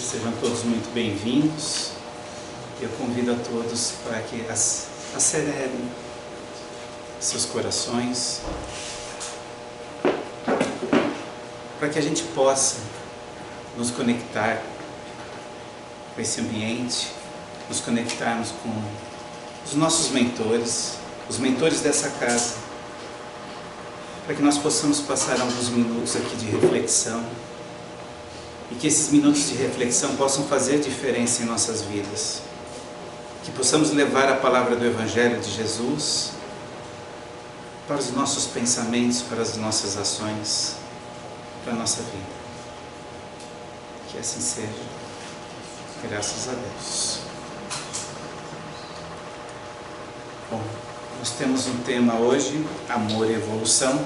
sejam todos muito bem-vindos. Eu convido a todos para que acelerem seus corações, para que a gente possa nos conectar com esse ambiente, nos conectarmos com os nossos mentores, os mentores dessa casa, para que nós possamos passar alguns minutos aqui de reflexão e que esses minutos de reflexão possam fazer diferença em nossas vidas, que possamos levar a palavra do Evangelho de Jesus para os nossos pensamentos, para as nossas ações, para a nossa vida. Que assim seja, graças a Deus. Bom, nós temos um tema hoje, amor e evolução.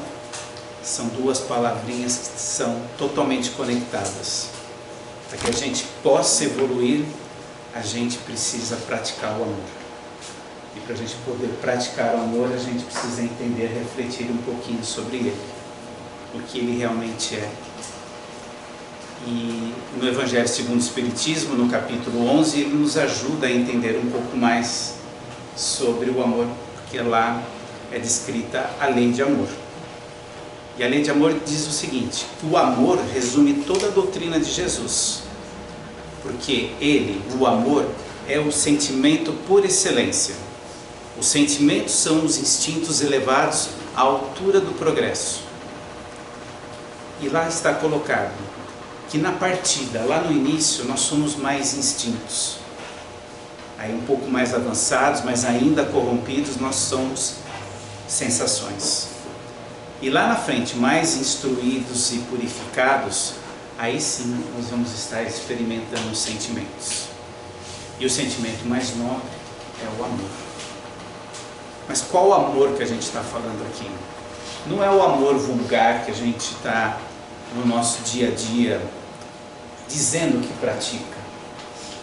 São duas palavrinhas que são totalmente conectadas. Para que a gente possa evoluir, a gente precisa praticar o amor. E para a gente poder praticar o amor, a gente precisa entender, refletir um pouquinho sobre ele, o que ele realmente é. E no Evangelho segundo o Espiritismo, no capítulo 11, ele nos ajuda a entender um pouco mais sobre o amor, porque lá é descrita a lei de amor. E a lei de amor diz o seguinte: o amor resume toda a doutrina de Jesus, porque ele, o amor, é o sentimento por excelência. Os sentimentos são os instintos elevados à altura do progresso. E lá está colocado que na partida, lá no início, nós somos mais instintos. Aí um pouco mais avançados, mas ainda corrompidos, nós somos sensações. E lá na frente, mais instruídos e purificados, aí sim nós vamos estar experimentando os sentimentos. E o sentimento mais nobre é o amor. Mas qual o amor que a gente está falando aqui? Não é o amor vulgar que a gente está no nosso dia a dia dizendo que pratica.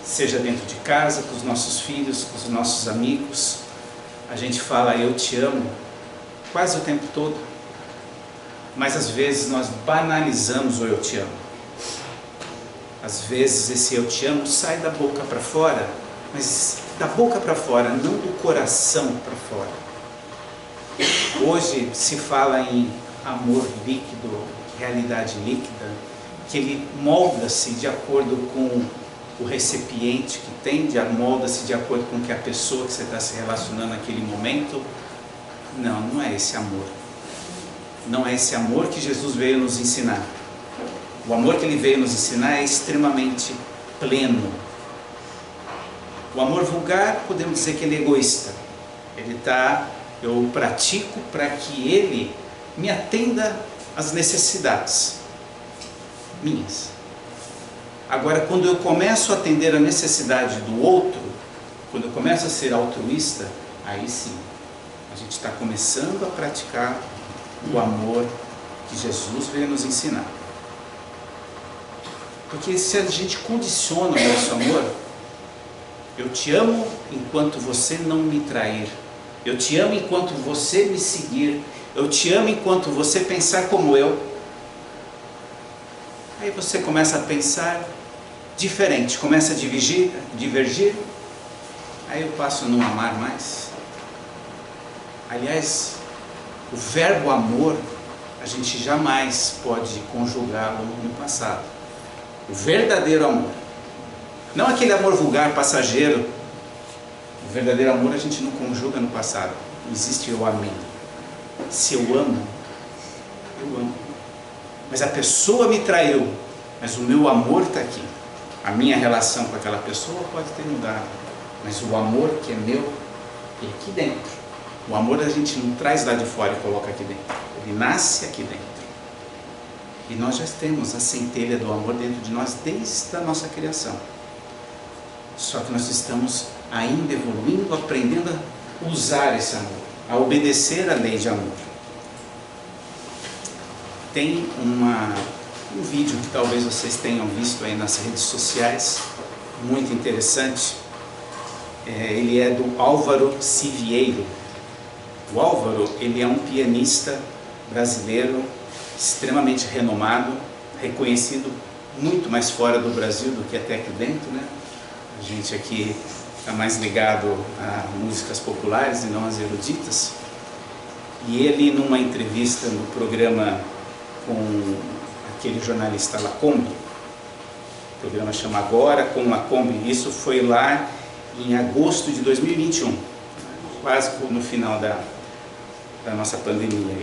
Seja dentro de casa, com os nossos filhos, com os nossos amigos. A gente fala eu te amo quase o tempo todo. Mas às vezes nós banalizamos o eu te amo. Às vezes esse eu te amo sai da boca para fora, mas da boca para fora, não do coração para fora. Hoje se fala em amor líquido, realidade líquida, que ele molda-se de acordo com o recipiente que tem, molda-se de acordo com que a pessoa que você está se relacionando naquele momento. Não, não é esse amor. Não é esse amor que Jesus veio nos ensinar. O amor que ele veio nos ensinar é extremamente pleno. O amor vulgar, podemos dizer que ele é egoísta. Eu pratico para que ele me atenda às necessidades minhas. Agora, quando eu começo a atender a necessidade do outro, quando eu começo a ser altruísta, aí sim, a gente está começando a praticar o amor que Jesus veio nos ensinar. Porque se a gente condiciona o nosso amor, eu te amo enquanto você não me trair, eu te amo enquanto você me seguir, eu te amo enquanto você pensar como eu. Aí você começa a pensar diferente, começa a divergir, aí eu passo a não amar mais. Aliás, o verbo amor, a gente jamais pode conjugá-lo no passado. O verdadeiro amor. Não aquele amor vulgar, passageiro. O verdadeiro amor a gente não conjuga no passado. Não existe eu amei. Se eu amo, eu amo. Mas a pessoa me traiu, mas o meu amor está aqui. A minha relação com aquela pessoa pode ter mudado, mas o amor que é meu é aqui dentro. O amor a gente não traz lá de fora e coloca aqui dentro. Ele nasce aqui dentro. E nós já temos a centelha do amor dentro de nós desde a nossa criação. Só que nós estamos ainda evoluindo, aprendendo a usar esse amor, a obedecer à lei de amor. Tem um vídeo que talvez vocês tenham visto aí nas redes sociais, muito interessante. Ele é do Álvaro Siviero. O Álvaro, ele é um pianista brasileiro extremamente renomado, reconhecido muito mais fora do Brasil do que até aqui dentro, né? A gente aqui está mais ligado a músicas populares e não as eruditas. E ele, numa entrevista no programa com aquele jornalista Lacombe, o programa chama Agora com Lacombe, isso foi lá em agosto de 2021, quase no final da nossa pandemia.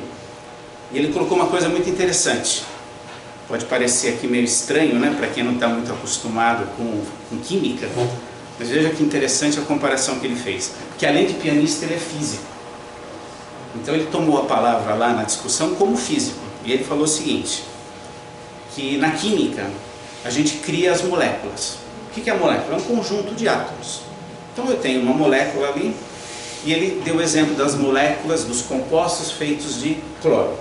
E ele colocou uma coisa muito interessante. Pode parecer aqui meio estranho, né, para quem não está muito acostumado com química, mas veja que interessante a comparação que ele fez. Que além de pianista, ele é físico. Então ele tomou a palavra lá na discussão como físico. E ele falou o seguinte, que na química a gente cria as moléculas. O que é a molécula? É um conjunto de átomos. Então eu tenho uma molécula ali, e ele deu o exemplo das moléculas, dos compostos feitos de cloro.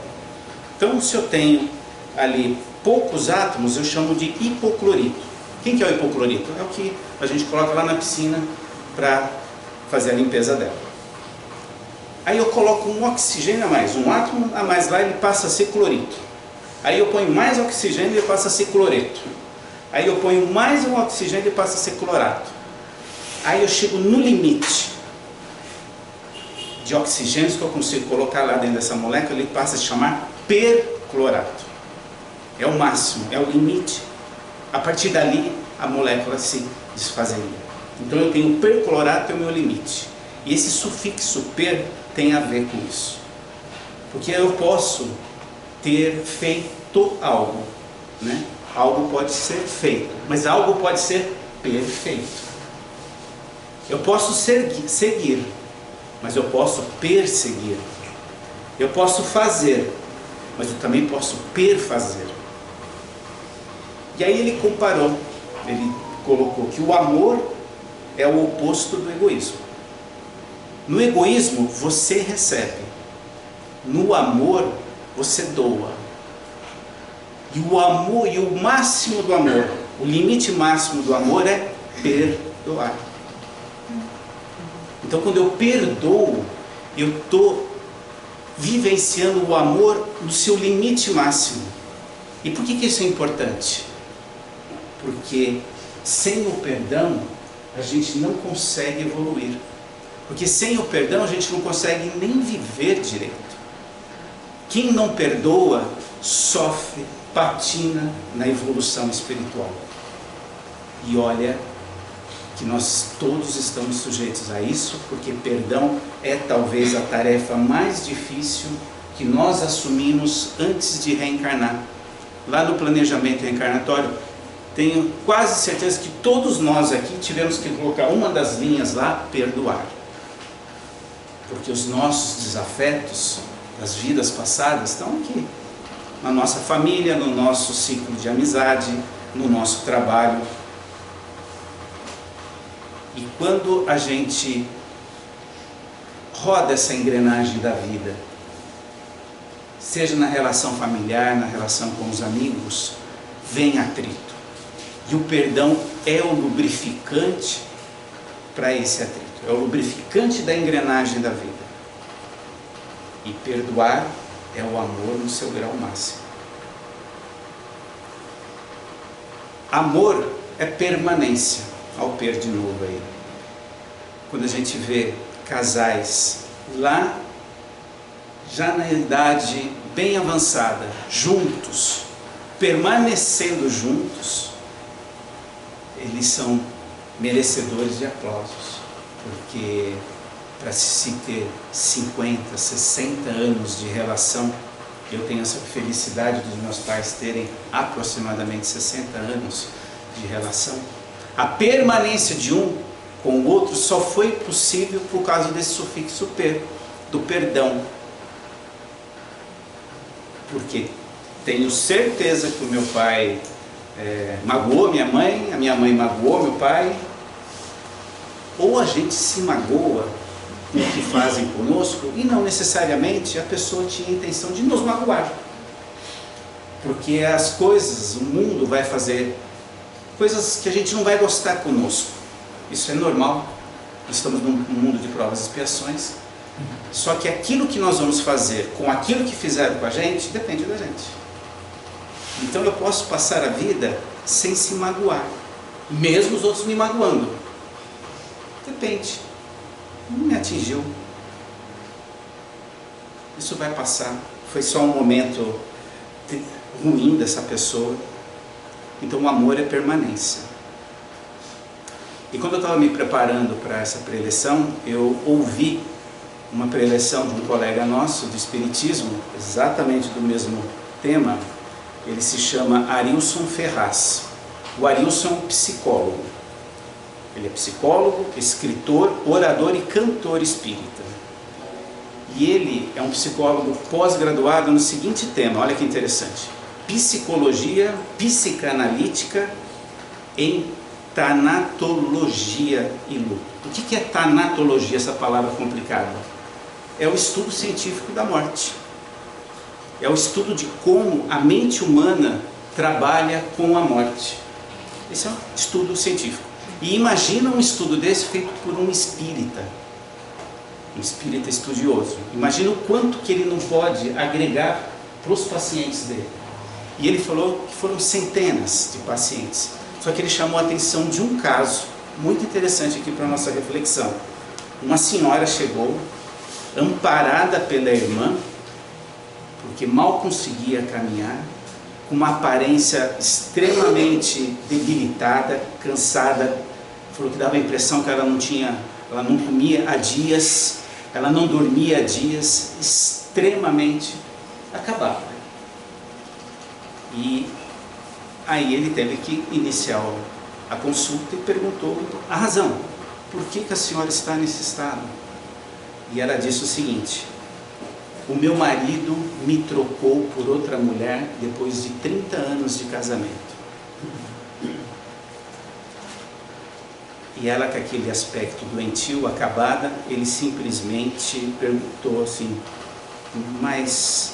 Então se eu tenho ali poucos átomos, eu chamo de hipoclorito. Quem que é o hipoclorito? É o que a gente coloca lá na piscina para fazer a limpeza dela. Aí eu coloco um oxigênio a mais, um átomo a mais lá, ele passa a ser clorito. Aí eu ponho mais oxigênio e ele passa a ser cloreto. Aí eu ponho mais um oxigênio e ele passa a ser clorato. Aí eu chego no limite de oxigênios que eu consigo colocar lá dentro dessa molécula, ele passa a se chamar perclorato. É o máximo, é o limite. A partir dali, a molécula se desfazeria. Então eu tenho perclorato, é o meu limite. E esse sufixo per tem a ver com isso. Porque eu posso ter feito algo, né? Algo pode ser feito, mas algo pode ser perfeito. Eu posso seguir, mas eu posso perseguir. Eu posso fazer, mas eu também posso perfazer. E aí ele comparou, ele colocou que o amor é o oposto do egoísmo. No egoísmo você recebe, no amor você doa. E o amor, e o máximo do amor, o limite máximo do amor é perdoar. Então quando eu perdoo, eu estou vivenciando o amor no seu limite máximo. E por que isso é importante? Porque sem o perdão a gente não consegue evoluir. Porque sem o perdão a gente não consegue nem viver direito. Quem não perdoa sofre, patina na evolução espiritual. E olha que nós todos estamos sujeitos a isso, porque perdão é talvez a tarefa mais difícil que nós assumimos antes de reencarnar. Lá no planejamento reencarnatório, tenho quase certeza que todos nós aqui tivemos que colocar uma das linhas lá, perdoar. Porque os nossos desafetos das vidas passadas estão aqui, na nossa família, no nosso ciclo de amizade, no nosso trabalho. E quando a gente roda essa engrenagem da vida, seja na relação familiar, na relação com os amigos, vem atrito. E o perdão é o lubrificante para esse atrito. É o lubrificante da engrenagem da vida. E perdoar é o amor no seu grau máximo. Amor é permanência. Ao per de novo aí. Quando a gente vê casais lá, já na idade bem avançada, juntos, permanecendo juntos, eles são merecedores de aplausos. Porque para se ter 50, 60 anos de relação, eu tenho essa felicidade dos meus pais terem aproximadamente 60 anos de relação, a permanência de um com o outro só foi possível por causa desse sufixo per, do perdão. Porque tenho certeza que o meu pai magoou a minha mãe magoou meu pai, ou a gente se magoa com o que fazem conosco e não necessariamente a pessoa tinha a intenção de nos magoar. Porque as coisas, o mundo vai fazer coisas que a gente não vai gostar conosco. Isso é normal. Nós estamos num mundo de provas e expiações. Só que aquilo que nós vamos fazer com aquilo que fizeram com a gente, depende da gente. Então eu posso passar a vida sem se magoar, mesmo os outros me magoando. Depende, não me atingiu, isso vai passar, foi só um momento ruim dessa pessoa. Então o amor é permanência. E quando eu estava me preparando para essa preleção, eu ouvi uma preleção de um colega nosso do Espiritismo, exatamente do mesmo tema. Ele se chama Arilson Ferraz. O Arilson é um psicólogo. Ele é psicólogo, escritor, orador e cantor espírita. E ele é um psicólogo pós-graduado no seguinte tema, olha que interessante: psicologia psicanalítica em tanatologia e luto. O que é tanatologia, essa palavra complicada? É o estudo científico da morte. É o estudo de como a mente humana trabalha com a morte. Esse é um estudo científico. E imagina um estudo desse feito por um espírita estudioso. Imagina o quanto que ele não pode agregar para os pacientes dele. E ele falou que foram centenas de pacientes. Só que ele chamou a atenção de um caso muito interessante aqui para a nossa reflexão. Uma senhora chegou, amparada pela irmã, porque mal conseguia caminhar, com uma aparência extremamente debilitada, cansada. Falou que dava a impressão que ela não comia há dias, ela não dormia há dias, extremamente acabada. E aí ele teve que iniciar a consulta e perguntou a razão, por que a senhora está nesse estado? E ela disse o seguinte: o meu marido me trocou por outra mulher depois de 30 anos de casamento. E ela, com aquele aspecto doentio, acabada, ele simplesmente perguntou assim: mas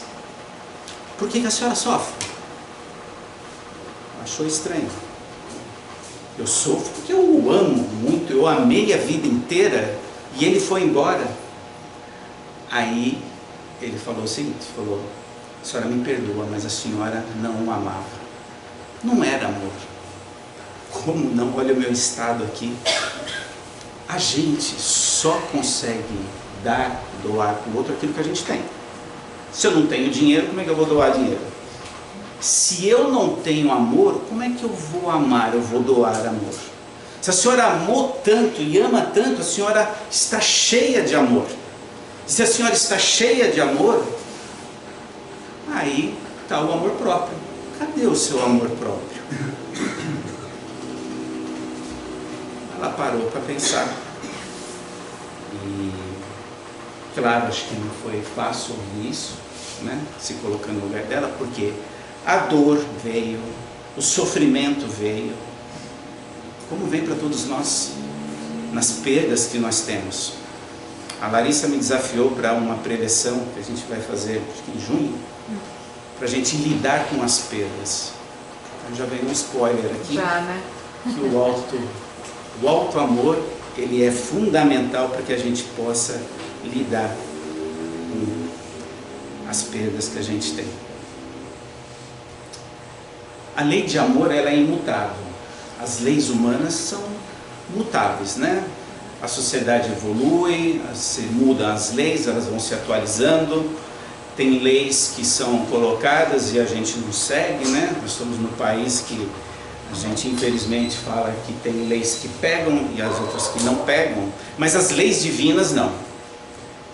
por que a senhora sofre? Achou estranho. Eu sofro porque eu o amo muito, eu amei a vida inteira e ele foi embora. Aí ele falou o seguinte, falou: a senhora me perdoa, mas a senhora não o amava. Não era amor. Como não? Olha o meu estado aqui. A gente só consegue doar para o outro aquilo que a gente tem. Se eu não tenho dinheiro, como é que eu vou doar dinheiro? Se eu não tenho amor, como é que eu vou amar? Eu vou doar amor. Se a senhora amou tanto e ama tanto, a senhora está cheia de amor. Se a senhora está cheia de amor, aí está o amor próprio. Cadê o seu amor próprio? Ela parou para pensar. E, claro, acho que não foi fácil ouvir isso, né? Se colocando no lugar dela, porque a dor veio, o sofrimento veio, como vem para todos nós, nas perdas que nós temos. A Larissa me desafiou para uma preleção que a gente vai fazer, acho que em junho, para a gente lidar com as perdas. Então já veio um spoiler aqui, já, né? Que o alto amor, ele é fundamental para que a gente possa lidar com as perdas que a gente tem. A lei de amor, ela é imutável. As leis humanas são mutáveis, né? A sociedade evolui, se mudam as leis, elas vão se atualizando. Tem leis que são colocadas e a gente não segue, né? Nós estamos no país que a gente infelizmente fala que tem leis que pegam e as outras que não pegam, mas as leis divinas não.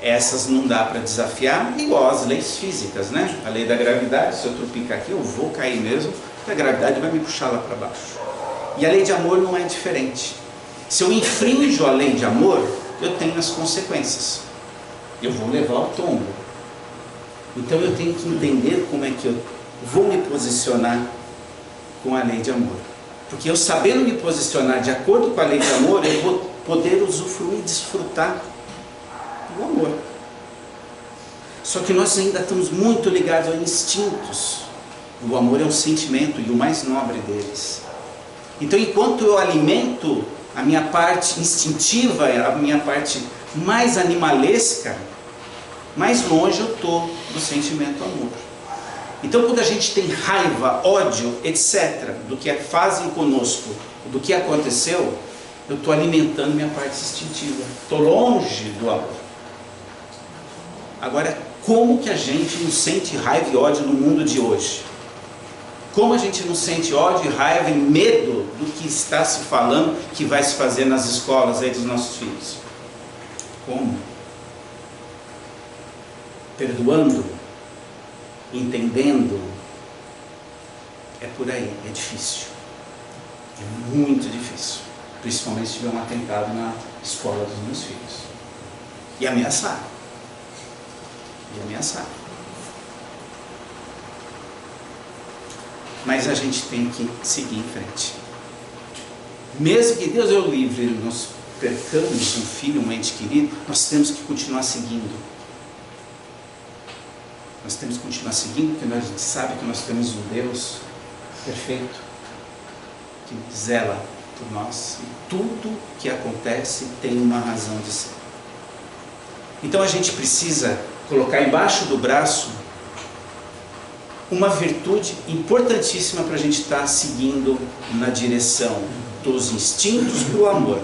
Essas não dá para desafiar, igual as leis físicas, né? A lei da gravidade, se eu tropicar aqui eu vou cair mesmo, a gravidade vai me puxar lá para baixo. E a lei de amor não é diferente. Se eu infrinjo a lei de amor, eu tenho as consequências. Eu vou levar o tombo. Então eu tenho que entender como é que eu vou me posicionar com a lei de amor. Porque eu sabendo me posicionar de acordo com a lei de amor, eu vou poder usufruir e desfrutar do amor. Só que nós ainda estamos muito ligados a instintos. O amor é um sentimento e o mais nobre deles. Então enquanto eu alimento a minha parte instintiva, a minha parte mais animalesca, mais longe eu estou do sentimento amor. Então, quando a gente tem raiva, ódio, etc., do que fazem conosco, do que aconteceu, eu estou alimentando minha parte instintiva. Estou longe do amor. Agora, como que a gente não sente raiva e ódio no mundo de hoje? Como a gente não sente ódio, raiva e medo do que está se falando, que vai se fazer nas escolas aí dos nossos filhos? Como? Perdoando? Entendendo? É por aí, é difícil. É muito difícil. Principalmente se tiver um atentado na escola dos meus filhos. E ameaçar. Mas a gente tem que seguir em frente. Mesmo que Deus o livre, nós percamos um filho, um ente querido, nós temos que continuar seguindo. Nós temos que continuar seguindo, porque a gente sabe que nós temos um Deus perfeito, que zela por nós. E tudo que acontece tem uma razão de ser. Então a gente precisa colocar embaixo do braço uma virtude importantíssima para a gente estar seguindo na direção dos instintos para o amor.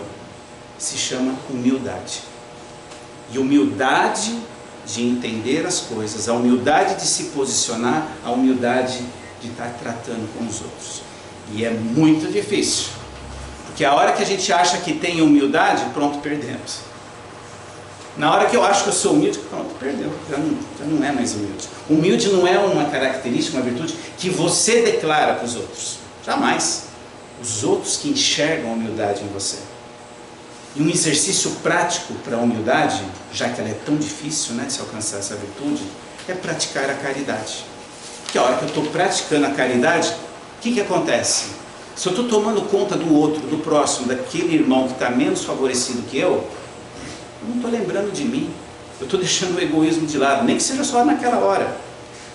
Se chama humildade. E humildade de entender as coisas, a humildade de se posicionar, a humildade de estar tratando com os outros. E é muito difícil. Porque a hora que a gente acha que tem humildade, pronto, perdemos. Na hora que eu acho que eu sou humilde, pronto, perdeu, já não é mais humilde. Humilde não é uma característica, uma virtude que você declara para os outros. Jamais. Os outros que enxergam a humildade em você. E um exercício prático para a humildade, já que ela é tão difícil, de se alcançar essa virtude, é praticar a caridade. Porque a hora que eu estou praticando a caridade, o que acontece? Se eu estou tomando conta do outro, do próximo, daquele irmão que está menos favorecido que eu não estou lembrando de mim, eu estou deixando o egoísmo de lado, nem que seja só naquela hora.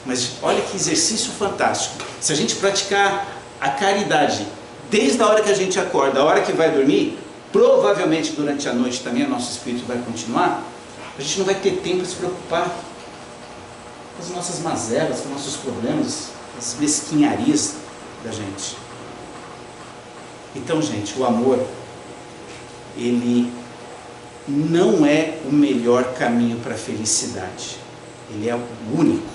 Mas olha que exercício fantástico. Se a gente praticar a caridade desde a hora que a gente acorda, a hora que vai dormir, provavelmente durante a noite também o nosso espírito vai continuar, a gente não vai ter tempo de se preocupar com as nossas mazelas, com os nossos problemas, as mesquinharias da gente. Então, gente, o amor, ele não é o melhor caminho para a felicidade. Ele é o único.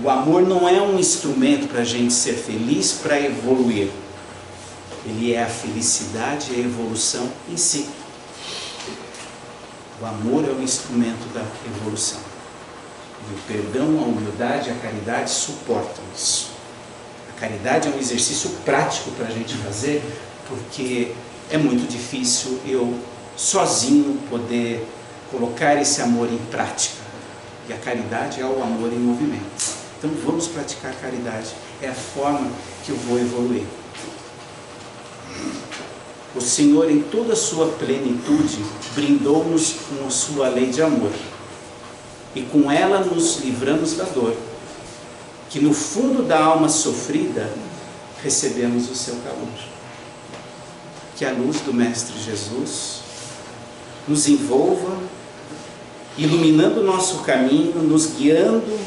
O amor não é um instrumento para a gente ser feliz, para evoluir. Ele é a felicidade e a evolução em si. O amor é o instrumento da evolução. E o perdão, a humildade e a caridade suportam isso. A caridade é um exercício prático para a gente fazer, porque é muito difícil eu sozinho poder colocar esse amor em prática. E a caridade é o amor em movimento. Então vamos praticar a caridade. É a forma que eu vou evoluir. O Senhor, em toda a sua plenitude, brindou-nos com a sua lei de amor. E com ela nos livramos da dor, que no fundo da alma sofrida recebemos o seu calor. Que a luz do Mestre Jesus nos envolva, iluminando o nosso caminho, nos guiando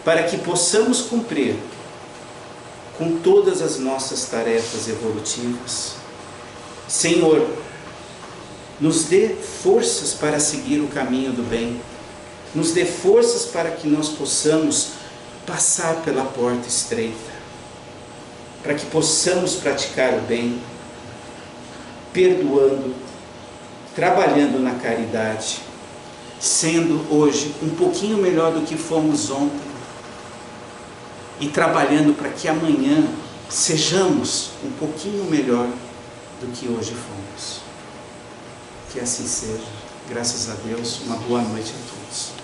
para que possamos cumprir com todas as nossas tarefas evolutivas. Senhor, nos dê forças para seguir o caminho do bem, nos dê forças para que nós possamos passar pela porta estreita, para que possamos praticar o bem, perdoando, trabalhando na caridade, sendo hoje um pouquinho melhor do que fomos ontem e trabalhando para que amanhã sejamos um pouquinho melhor do que hoje fomos. Que assim seja. Graças a Deus, uma boa noite a todos.